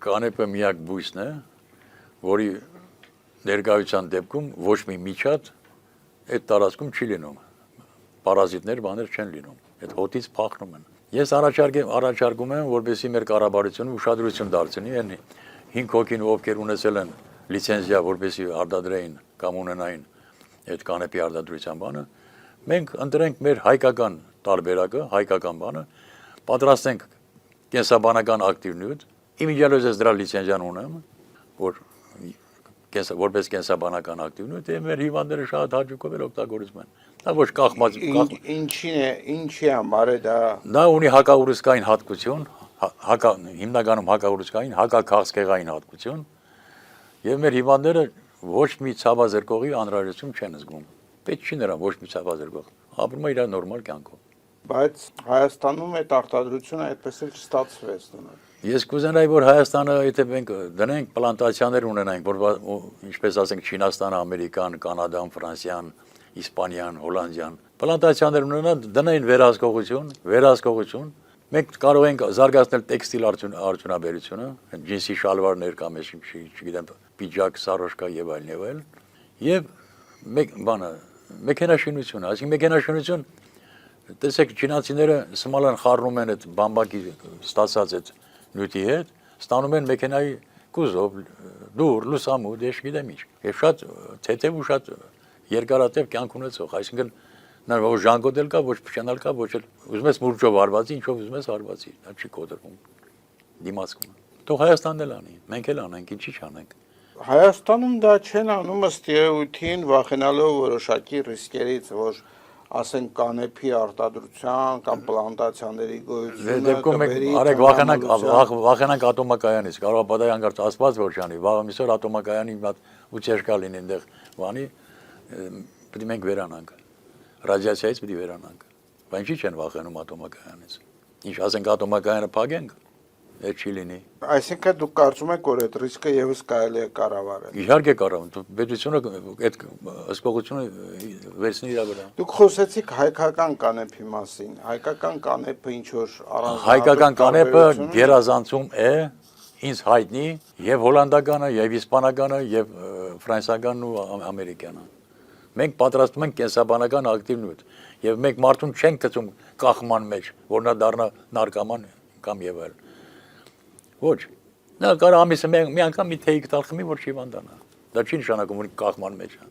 կանեպը միակ բույսն է, որի ներկայության դեպքում ոչ մի միջատ այդ տարածքում չի լինում, պարազիտներ բաներ չեն լինում, այդ հոտից փախնում են։ Ես առաջարկում եմ, որպեսզի մեր կառավարությունը ուշադրություն դարձնի այն 5 հոգին, ովքեր ունեցել են լիցենզիա, որպեսզի արտադրեին կամ ունենային այդ կանեպի արտադրության բանը, մենք ընտրենք մեր հայկական տարբերակը, հայկական բանը, պատրաստենք կենսաբանական ակտիվ նյութ, իմիջիալոց ես դրա լիցենզիան ունեմ, որ որպես կենսաբանական ակտիվ նյութ, եւ մեր հիվանդները շատ հաճույքով էլ օգտագործում են։ Դա ոչ կախված ինչի համար է դա։ Դա ունի հակաուրուսկային հատկություն, հիմնականում հակաուրուսկային, հակաքաղցկեղային հատկություն, եւ մեր հիվանդները ոչ մի ցավազրկողի անհրաժեշտություն չեն զգում։ Պետք չի նրան ոչ մի ցավազրկող։ Ապրում է իր նորմալ կյանքով։ Բայց Հայաստանում այդ արտադրությունը այդպես էլ չստացվեց դնում։ Ես կուզենայի, որ Հայաստանը, եթե մենք դնենք պլանտացիաներ ունենանք, որ ինչպես ասենք Չինաստանը, Ամերիկան, Կանադան, Ֆրանսիան, Իսպանիան, Հոլանդիան, պլանտացիաներ ունենան, դնային վերահսկողություն, մենք կարող ենք զարգացնել տեքստիլ արդյունաբերությունը, ջինսի շալվարներ կամ չգիտեմ, պիջակ, սարոշկա եւ այլն, եւ մեքենաշինությունը, այսինքն մեքենաշինություն, տեսեք չինացիները սմալան խառնում են այդ բամբակի ստացած այդ նյութի հետ, ստանում են մեքենայի կուզով, դուր, լուսամուտ, ես գիտեմ ինչ, եւ շատ թեթև ու շատ երկարատև կյանք ունեցող, այսինքն նա ոչ ժանգոտել կա, ոչ փշանալ կա, ոչ էլ ուզում ես մուրճով արվածի, ինչով ուզում ես արվածի, դա չի կոտրվում, դիմացքում։ Թող Հայաստանն էլ անի, մենք էլ անենք, ինչի չանենք։ Հայաստանում դա չեն անում ըստ երևույթին, վախենալով որոշակի ռիսկերից, որ ասենք կանեփի արտադրության կամ պլանտացիաների գոյությունը արեք վախենանք ատոմակայանից, կարող է պատահի հանկարծ ասված որ չանի, վաղը միսօր ատոմակայանի մատ ուչերկա լինի այնտեղ բանի, պետք է մենք վերանանք, ռադիացիայից պետք է վերանանք, բայց ինչի չեն վախենում ատոմակայանից, ինչ ասենք ատոմակայանը փակենք, այդ չի լինի։ Այսինքն դուք կարծում եք, որ այդ ռիսկը եւս կարելի է կառավարել։ Իհարկե կառավարել, պետությունը այդ հսկողությունը վերցնի իր վրա։ Դուք խոսեցիք հայկական կանեփի մասին, հայկական կանեփը ինչ որ Հայկական կանեփը գերազանցում է ինձ հայտնի եւ հոլանդականը, եւ իսպանականը, եւ ֆրանսիականն ու ամերիկյանը։ Մենք պատրաստում ենք կենսաբանական ակտիվ նյութ եւ մենք մարդուն չենք գցում կախման մեջ, որ նա դառնա նարկոման կամ եւ այլ։ Ոչ, նա կարող ամիսը մի անգամ մի թեյ տալ խմի, որ չի վանդանա։ Դա չի նշանակում, որ կախման մեջ է։